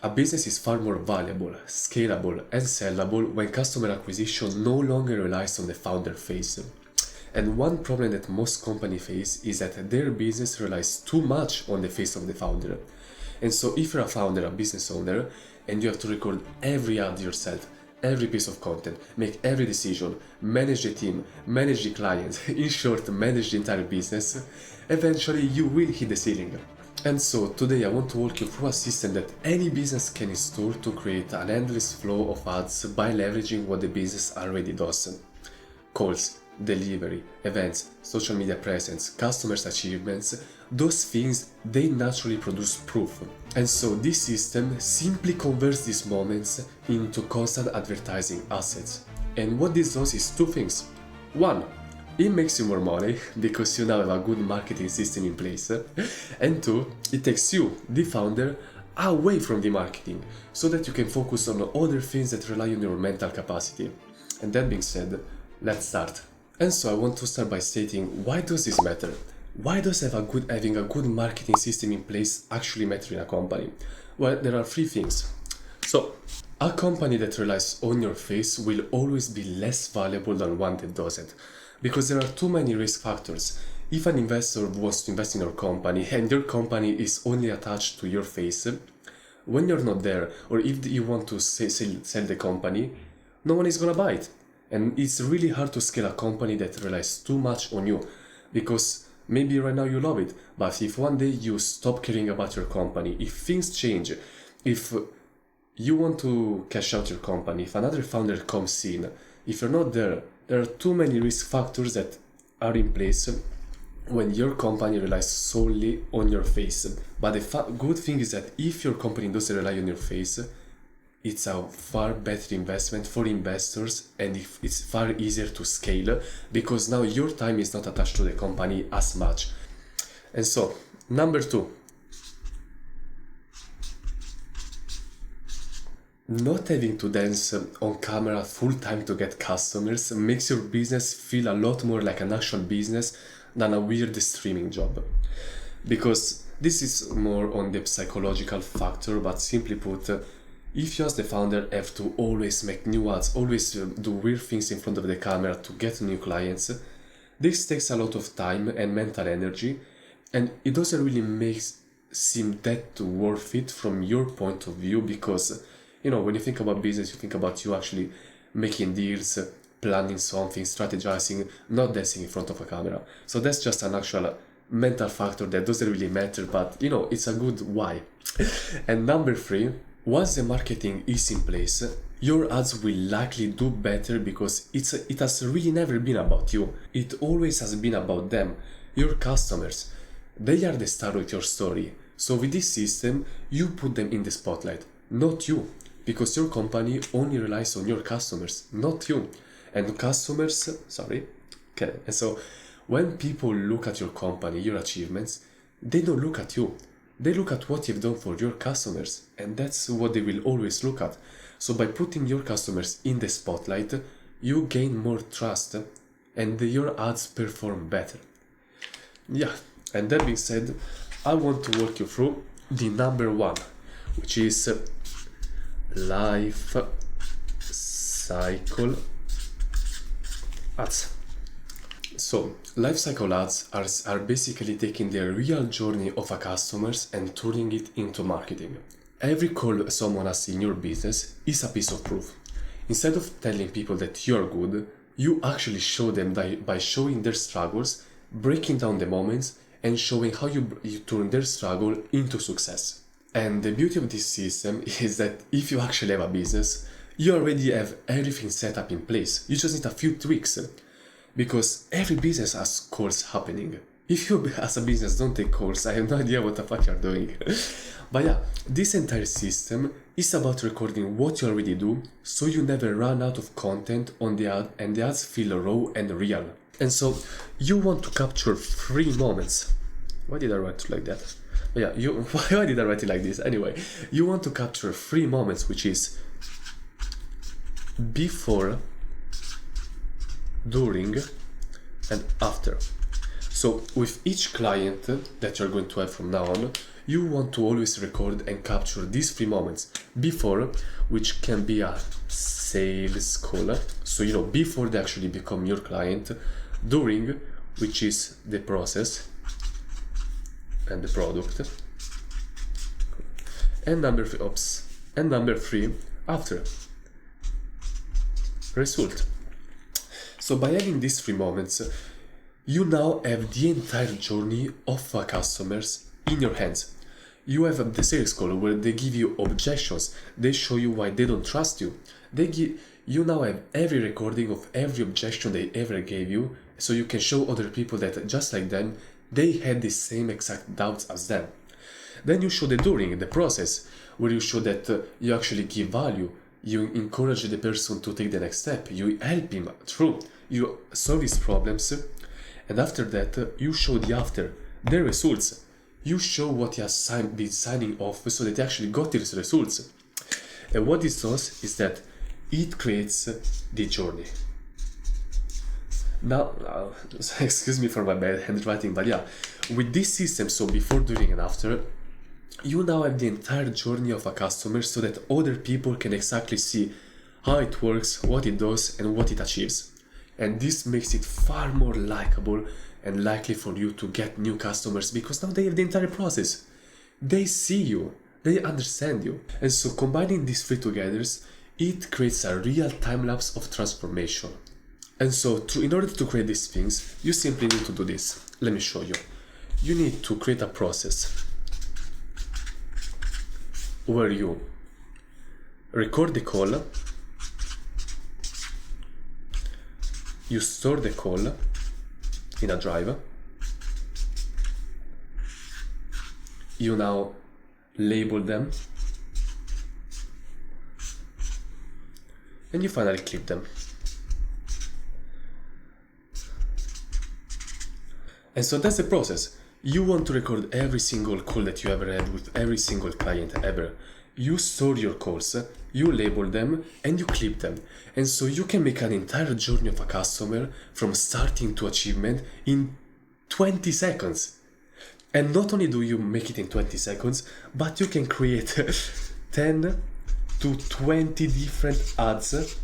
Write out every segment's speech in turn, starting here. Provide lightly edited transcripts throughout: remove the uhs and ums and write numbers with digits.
A business is far more valuable, scalable, and sellable when customer acquisition no longer relies on the founder face. And one problem that most companies face is that their business relies too much on the face of the founder. And so if you're a founder, a business owner, and you have to record every ad yourself, every piece of content, make every decision, manage the team, manage the client, in short, manage the entire business, eventually you will hit the ceiling. And so today I want to walk you through a system that any business can install to create an endless flow of ads by leveraging what the business already does. Calls, delivery, events, social media presence, customers' achievements, those things, they naturally produce proof. And so this system simply converts these moments into constant advertising assets. And what this does is two things. One, it makes you more money because you now have a good marketing system in place. And two, it takes you, the founder, away from the marketing so that you can focus on other things that rely on your mental capacity. And that being said, let's start. And so I want to start by stating, why does this matter? Why does having a good marketing system in place actually matter in a company? Well, there are three things. So, a company that relies on your face will always be less valuable than one that doesn't. Because there are too many risk factors. If an investor wants to invest in your company and your company is only attached to your face, when you're not there, or if you want to sell the company, no one is gonna buy it. And it's really hard to scale a company that relies too much on you, because maybe right now you love it, but if one day you stop caring about your company, if things change, if you want to cash out your company, if another founder comes in, if you're not there, there are too many risk factors that are in place when your company relies solely on your face. But the good thing is that if your company doesn't rely on your face, it's a far better investment for investors, and it's far easier to scale because now your time is not attached to the company as much. And so, number two, not having to dance on camera full time to get customers makes your business feel a lot more like an actual business than a weird streaming job. Because this is more on the psychological factor, but simply put, if you as the founder have to always make new ads, always do weird things in front of the camera to get new clients, this takes a lot of time and mental energy, and it doesn't really seem that worth it from your point of view, because when you think about business, you think about you actually making deals, planning something, strategizing, not dancing in front of a camera. So that's just an actual mental factor that doesn't really matter, but it's a good why. And number three, once the marketing is in place, your ads will likely do better because it has really never been about you. It always has been about them, your customers. They are the star of your story. So with this system, you put them in the spotlight, not you. Because your company only relies on your customers, not you. And and so when people look at your company, your achievements, they don't look at you. They look at what you've done for your customers, and that's what they will always look at. So by putting your customers in the spotlight, you gain more trust, and your ads perform better. Yeah, and that being said, I want to walk you through the number one, which is Lifecycle Ads. So, Lifecycle Ads are basically taking the real journey of a customers and turning it into marketing. Every call someone has in your business is a piece of proof. Instead of telling people that you're good, you actually show them by showing their struggles, breaking down the moments, and showing how you turn their struggle into success. And the beauty of this system is that if you actually have a business, you already have everything set up in place. You just need a few tweaks. Because every business has calls happening. If you as a business don't take calls, I have no idea what the fuck you're doing. But yeah, this entire system is about recording what you already do, so you never run out of content on the ad and the ads feel raw and real. And so you want to capture 3 moments. Why did I write it like that? But yeah, why did I write it like this? Anyway, you want to capture 3 moments, which is before, during, and after. So with each client that you're going to have from now on, you want to always record and capture these 3 moments: before, which can be a sales call, so before they actually become your client; during, which is the process and the product; and number 3, after, result. So by having these 3 moments, you now have the entire journey of customers in your hands. You have the sales call where they give you objections, they show you why they don't trust you. You now have every recording of every objection they ever gave you, so you can show other people that just like them, they had the same exact doubts as them. Then you show the during, the process, where you show that you actually give value, you encourage the person to take the next step, you help him through, you solve his problems, and after that you show the after, the results. You show what he has been signing off so that he actually got these results. And what this does is that it creates the journey. Now, excuse me for my bad handwriting, but yeah, with this system, so before, during, and after, you now have the entire journey of a customer so that other people can exactly see how it works, what it does, and what it achieves. And this makes it far more likable and likely for you to get new customers, because now they have the entire process. They see you, they understand you. And so combining these 3 together, it creates a real time lapse of transformation. And so in order to create these things, you simply need to do this. Let me show you. You need to create a process where you record the call, you store the call in a drive, you now label them, and you finally clip them. And so that's the process. You want to record every single call that you ever had with every single client ever. You store your calls, you label them, and you clip them. And so you can make an entire journey of a customer from starting to achievement in 20 seconds. And not only do you make it in 20 seconds, but you can create 10 to 20 different ads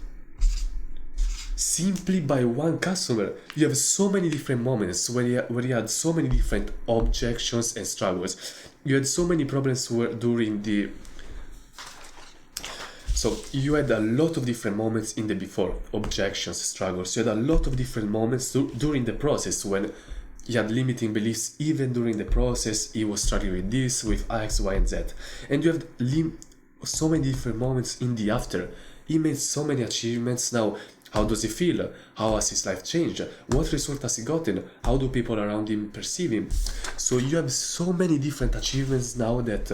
simply by one customer. You have so many different moments where you had so many different objections and struggles. You had so many problems So you had a lot of different moments in the before, objections, struggles. You had a lot of different moments during the process when you had limiting beliefs. Even during the process, he was struggling with this, with X, Y, and Z. And you have so many different moments in the after. He made so many achievements. Now, how does he feel? How has his life changed? What result has he gotten? How do people around him perceive him? So you have so many different achievements now that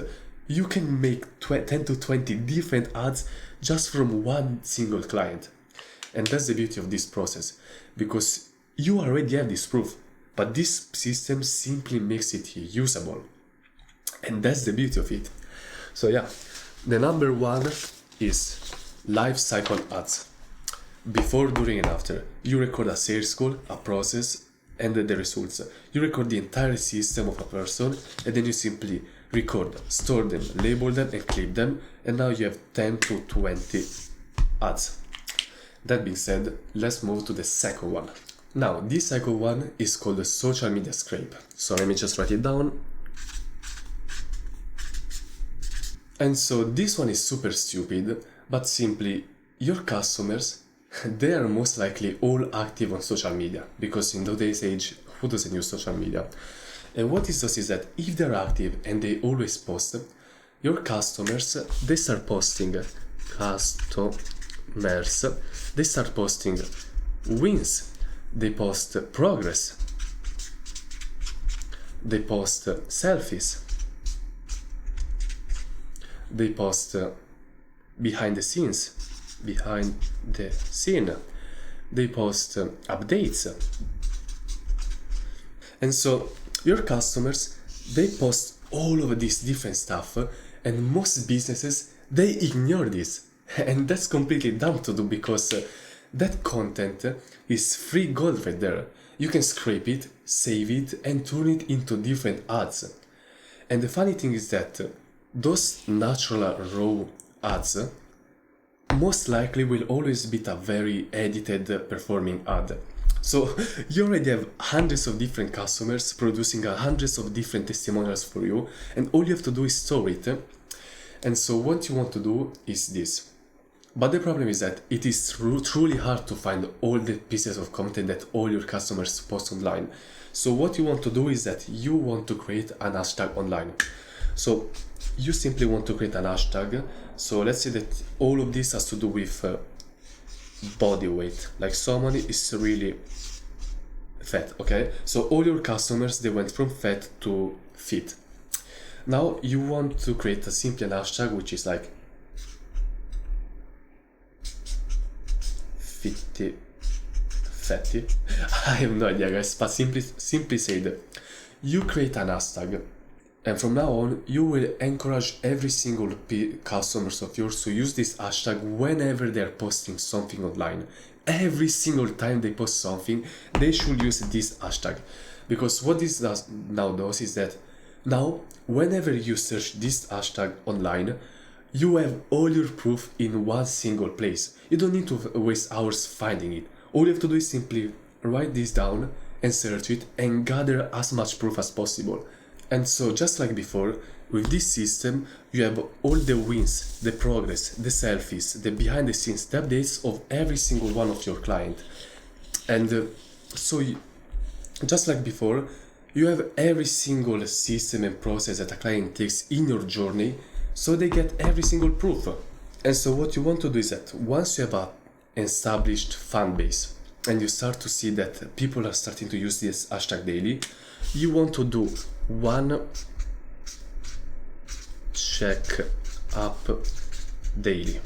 you can make 10 to 20 different ads just from one single client. And that's the beauty of this process, because you already have this proof, but this system simply makes it usable. And that's the beauty of it. So yeah, the number 1 is Lifecycle Ads. Before, during, and after. You record a sales call, a process, and the results. You record the entire system of a person, and then you simply record, store them, label them, and clip them, and now you have 10 to 20 ads. That being said, let's move to the second one. Now, this second one is called the social media scrape. So let me just write it down. And so this one is super stupid, but simply your customers, they are most likely all active on social media, because in today's age, who doesn't use social media? And what this does is that if they're active and they always post, your customers, they start posting wins, they post progress, they post selfies, they post behind the scene, they post updates. And so your customers, they post all of this different stuff, and most businesses, they ignore this. And that's completely dumb to do, because that content is free gold right there. you can scrape it, save it, and turn it into different ads. And the funny thing is that those natural raw ads most likely will always beat a very edited performing ad. So you already have hundreds of different customers producing hundreds of different testimonials for you, and all you have to do is store it. And so what you want to do is this. But the problem is that it is truly hard to find all the pieces of content that all your customers post online. So what you want to do is that you want to create an hashtag online. So you simply want to create an hashtag. So let's say that all of this has to do with body weight. Like someone is really fat, okay? So all your customers, they went from fat to fit. Now you want to create a simple hashtag which is like fitty, fatty. I have no idea, guys, but simply said, you create an hashtag, and from now on you will encourage every single customers of yours to use this hashtag whenever they're posting something online. Every single time they post something, they should use this hashtag, because what this does is that now whenever you search this hashtag online, you have all your proof in one single place. You don't need to waste hours finding it. All you have to do is simply write this down and search it and gather as much proof as possible. And so just like before, with this system, you have all the wins, the progress, the selfies, the behind the scenes, the updates of every single one of your client. And just like before, you have every single system and process that a client takes in your journey, so they get every single proof. And so what you want to do is that once you have an established fan base and you start to see that people are starting to use this hashtag daily, you want to do one check up daily.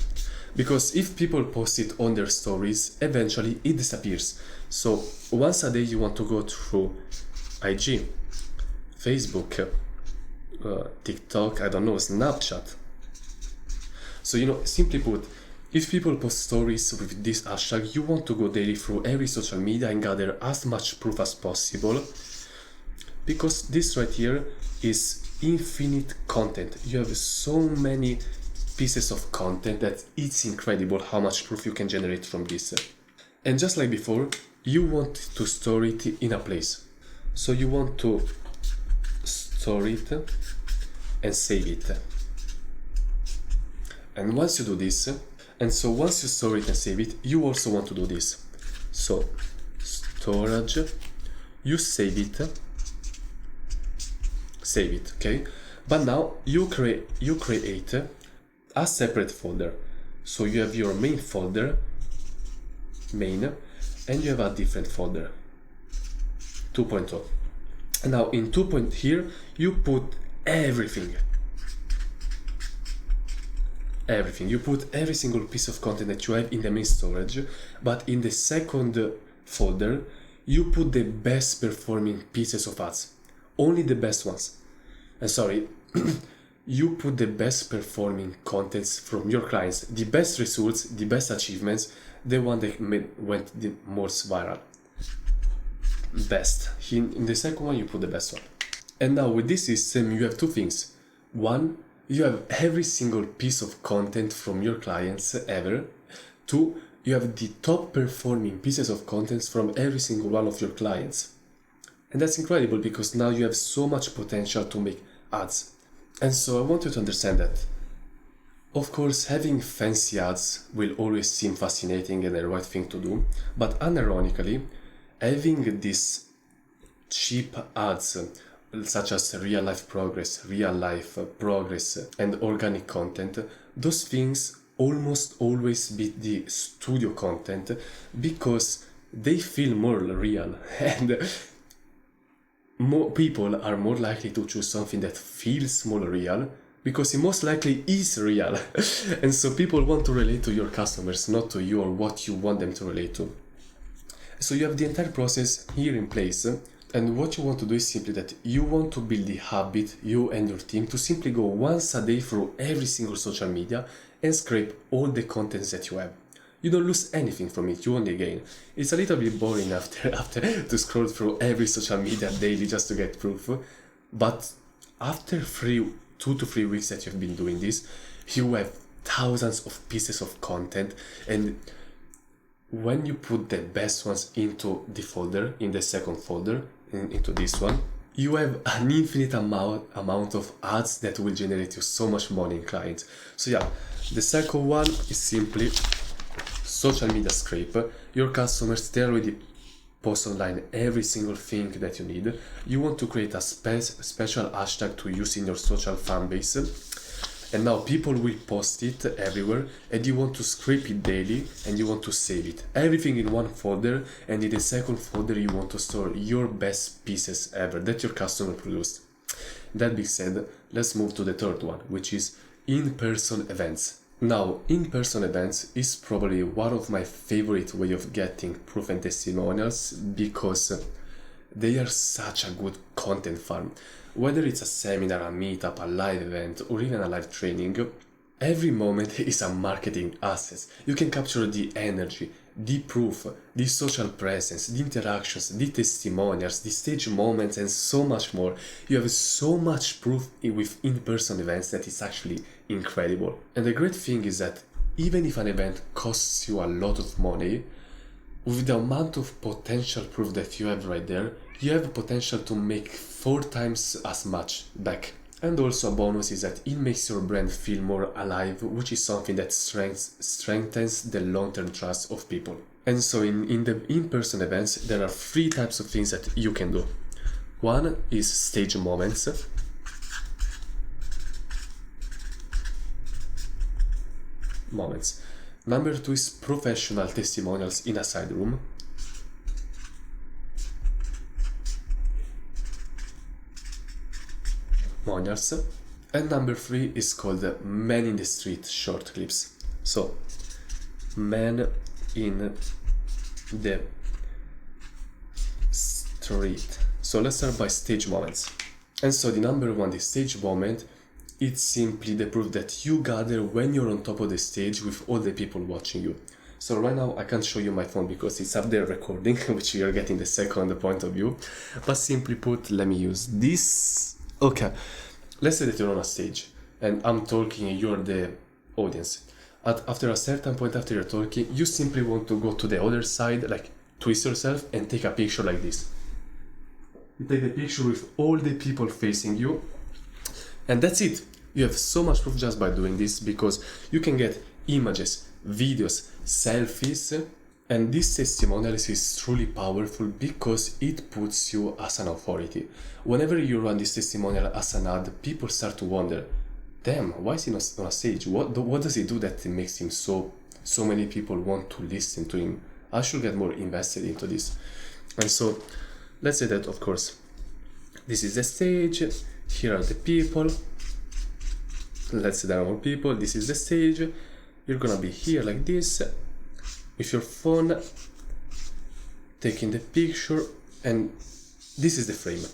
Because if people post it on their stories, eventually it disappears. So once a day you want to go through IG, Facebook, TikTok, I don't know, Snapchat. So, simply put, if people post stories with this hashtag, you want to go daily through every social media and gather as much proof as possible, because this right here is infinite content. You have so many pieces of content that it's incredible how much proof you can generate from this. And just like before, you want to store it in a place. So you want to store it and save it. And once you do this, once you store it and save it, you also want to do this. So storage, you save it, okay? But now you create a separate folder. So you have your main folder, and you have a different folder, 2.0. And now in 2.0 here, you put everything. You put every single piece of content that you have in the main storage, but in the second folder, you put the best performing pieces of ads. Only the best ones. You put the best performing contents from your clients, the best results, the best achievements, the one that went the most viral. Best. In the second one, you put the best one. And now with this system, you have two things. One, you have every single piece of content from your clients ever. Two, you have the top performing pieces of content from every single one of your clients. And that's incredible, because now you have so much potential to make ads. And so I want you to understand that, of course, having fancy ads will always seem fascinating and the right thing to do, but unironically, having these cheap ads such as real life progress, and organic content, those things almost always beat the studio content because they feel more real, and more people are more likely to choose something that feels more real because it most likely is real. And so people want to relate to your customers, not to you or what you want them to relate to. So you have the entire process here in place, and what you want to do is simply that you want to build the habit, you and your team, to simply go once a day through every single social media and scrape all the contents that you have. You don't lose anything from it, you only gain. It's a little bit boring after to scroll through every social media daily just to get proof, but after 2 to 3 weeks that you've been doing this, you have thousands of pieces of content, and when you put the best ones into the folder, in the second folder, into this one, you have an infinite amount of ads that will generate you so much money in clients. So yeah, the second one is simply social media scrape. Your customers, they already post online every single thing that you need. You want to create a special hashtag to use in your social fan base, and now people will post it everywhere, and you want to scrape it daily, and you want to save it. Everything in one folder, and in the second folder you want to store your best pieces ever that your customer produced. That being said, let's move to the third one, which is in-person events. Now, in-person events is probably one of my favorite way of getting proof and testimonials, because they are such a good content farm. Whether it's a seminar, a meetup, a live event, or even a live training, every moment is a marketing asset. You can capture the energy, the proof, the social presence, the interactions, the testimonials, the stage moments, and so much more. You have so much proof with in-person events that it's actually incredible. And the great thing is that even if an event costs you a lot of money, with the amount of potential proof that you have right there, you have potential to make 4 times as much back. And also a bonus is that it makes your brand feel more alive, which is something that strengthens the long-term trust of people. And so in the in-person events, there are 3 types of things that you can do. One is stage moments. Number 2 is professional testimonials in a side room. And number 3 is called Man in the Street short clips. So, Man in the Street. So let's start by stage moments. And so the number 1, the stage moment, it's simply the proof that you gather when you're on top of the stage with all the people watching you. So right now I can't show you my phone because it's up there recording, which you're getting the second point of view. But simply put, let me use this. Okay, let's say that you're on a stage and I'm talking and you're the audience. After a certain point after you're talking, you simply want to go to the other side, like twist yourself and take a picture like this. You take the picture with all the people facing you, and that's it. You have so much proof just by doing this, because you can get images, videos, selfies, and this testimonial is truly powerful because it puts you as an authority. Whenever you run this testimonial as an ad, people start to wonder, damn, why is he not on a stage? What does he do that makes him so many people want to listen to him? I should get more invested into this. And so let's say that, of course, this is the stage, here are the people. Let's say there are more people, this is the stage. You're gonna be here like this, with your phone, taking the picture, and this is the frame.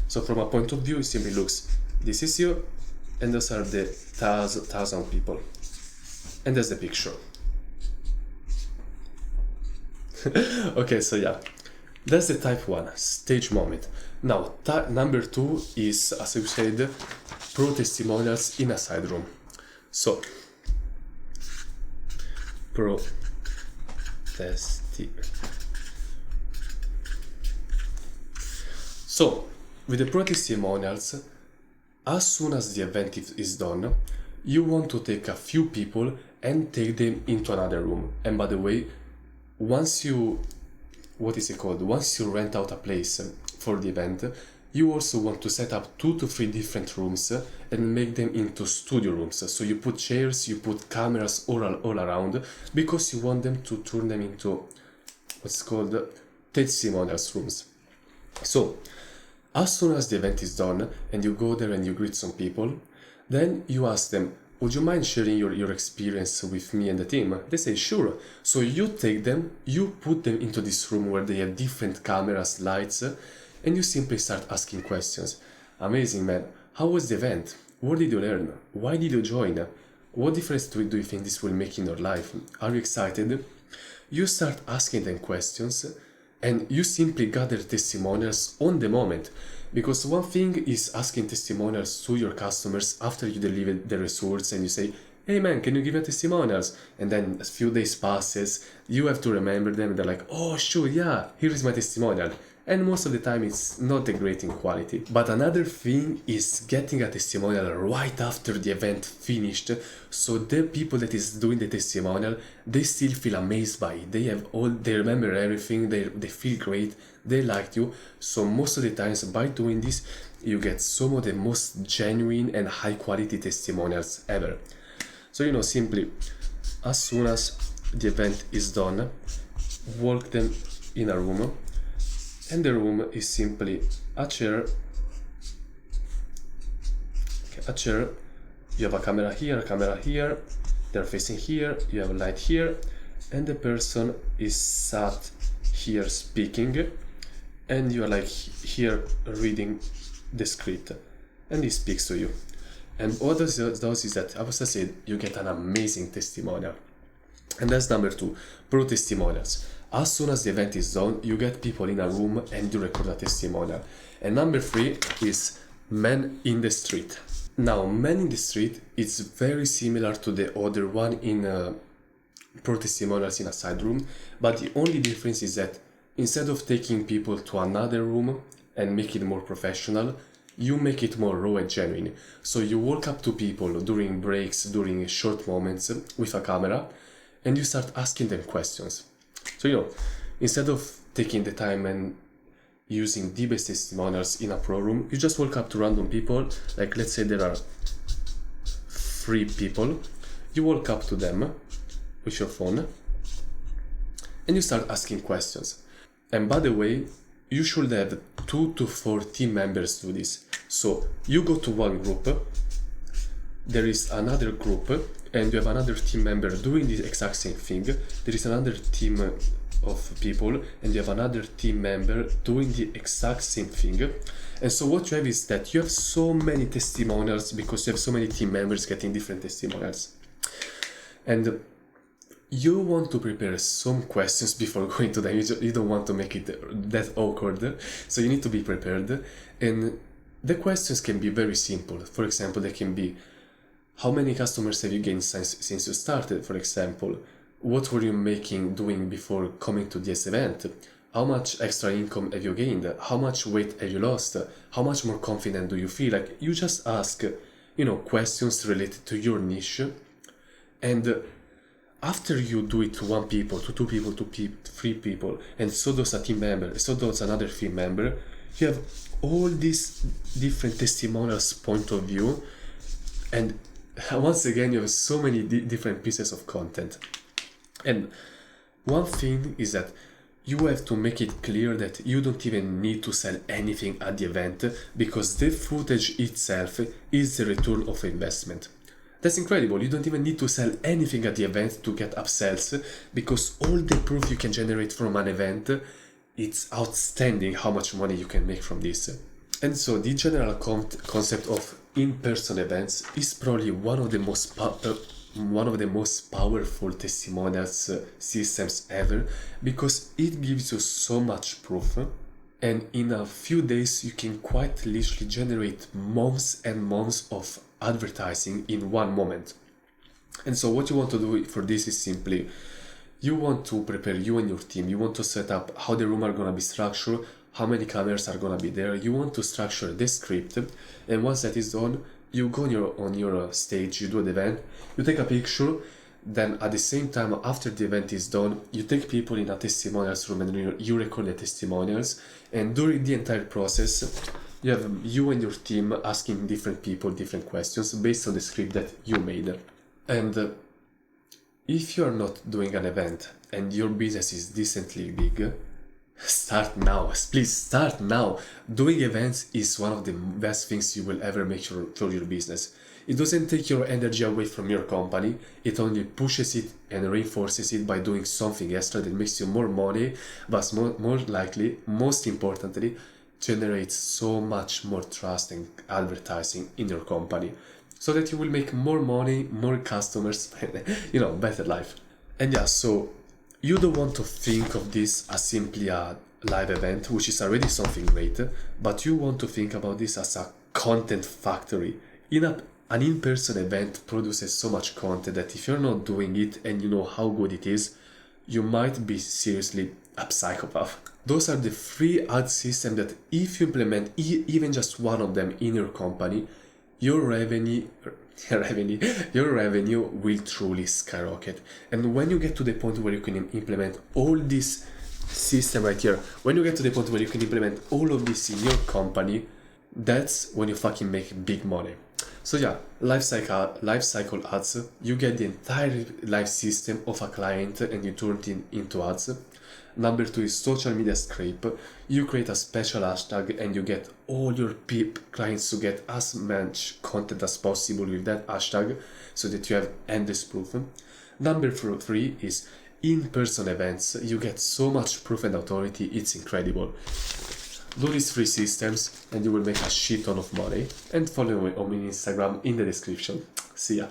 So from a point of view, it simply looks, this is you, and those are the thousand people. And there's the picture. Okay, so yeah, that's the type 1, stage moment. Now, number 2 is, as I said, pro testimonials in a side room. So, pro So, with the pro testimonials, as soon as the event is done, you want to take a few people and take them into another room. And by the way, once you rent out a place for the event, you also want to set up 2 to 3 different rooms and make them into studio rooms. So you put chairs, you put cameras all around, because you want them to turn them into what's called testimonials rooms. So as soon as the event is done and you go there and you greet some people, then you ask them, would you mind sharing your experience with me and the team? They say, sure. So you take them, you put them into this room where they have different cameras, lights, and you simply start asking questions. Amazing, man. How was the event? What did you learn? Why did you join? What difference do you think this will make in your life? Are you excited? you start asking them questions and you simply gather testimonials on the moment. Because one thing is asking testimonials to your customers after you deliver the results and you say, hey man, can you give me testimonials? And then a few days passes, you have to remember them, they're like, oh sure, yeah, here is my testimonial. And most of the time it's not a great in quality. But another thing is getting a testimonial right after the event finished, so the people that is doing the testimonial, they still feel amazed by it. They remember everything, they feel great, they liked you. So most of the times by doing this, you get some of the most genuine and high quality testimonials ever. So simply, as soon as the event is done, walk them in a room, and the room is simply a chair. Okay, a chair. You have a camera here, they're facing here, you have a light here, and the person is sat here speaking, and you are like here reading the script, and he speaks to you. And what this does is that, as I said, you get an amazing testimonial. And that's number 2, pro testimonials. As soon as the event is done, you get people in a room and you record a testimonial. And number 3 is man in the street. Now, man in the street is very similar to the other one in pro testimonials in a side room, but the only difference is that instead of taking people to another room and make it more professional, you make it more raw and genuine. So you walk up to people during breaks, during short moments with a camera, and you start asking them questions. So instead of taking the time and using the best testimonials in a pro room, you just walk up to random people. Like let's say there are 3 people, you walk up to them with your phone and you start asking questions. And by the way, you should have 2 to 4 team members do this. So you go to one group, there is another group, and you have another team member doing the exact same thing. There is another team of people, and you have another team member doing the exact same thing. And so what you have is that you have so many testimonials because you have so many team members getting different testimonials. And you want to prepare some questions before going to them. You don't want to make it that awkward, so you need to be prepared. And the questions can be very simple. For example, they can be, how many customers have you gained since you started? For example, what were you doing before coming to this event? How much extra income have you gained? How much weight have you lost? How much more confident do you feel? Like, you just ask, questions related to your niche. And after you do it to 1 people, to 2 people, to 3 people, and so does a team member, so does another team member, you have all these different testimonials point of view, and once again you have so many different pieces of content. And one thing is that you have to make it clear that you don't even need to sell anything at the event, because the footage itself is the return of investment. That's incredible. You don't even need to sell anything at the event to get upsells, because all the proof you can generate from an event, it's outstanding how much money you can make from this. And so the general concept of in-person events is probably one of the most powerful testimonials systems ever, because it gives you so much proof, and in a few days you can quite literally generate months and months of advertising in one moment. And so what you want to do for this is simply, you want to prepare you and your team. You want to set up how the room are going to be structured, how many cameras are going to be there. You want to structure the script, and once that is done, you go on your stage, you do the event, you take a picture. Then at the same time, after the event is done, you take people in a testimonials room and you record the testimonials. And during the entire process, you have you and your team asking different people different questions based on the script that you made. And if you are not doing an event and your business is decently big, start now. Please start now. Doing events is one of the best things you will ever make for your business. It doesn't take your energy away from your company. It only pushes it and reinforces it by doing something extra that makes you more money, but more likely, most importantly, generates so much more trust and advertising in your company, so that you will make more money, more customers, better life. And yeah, so You don't want to think of this as simply a live event, which is already something great, but you want to think about this as a content factory. An in-person event produces so much content that if you're not doing it and you know how good it is, you might be seriously a psychopath. Those are the 3 ad systems that if you implement even just one of them in your company, your revenue will truly skyrocket. And when you get to the point where you can implement all this system right here, when you get to the point where you can implement all of this in your company, that's when you fucking make big money. So yeah, lifecycle ads, you get the entire life system of a client and you turn it into ads. Number 2 is social media scrape. You create a special hashtag and you get all your clients to get as much content as possible with that hashtag so that you have endless proof. Number 3 is in-person events. You get so much proof and authority, it's incredible. Do these 3 systems and you will make a shit ton of money. And follow me on Instagram in the description. See ya.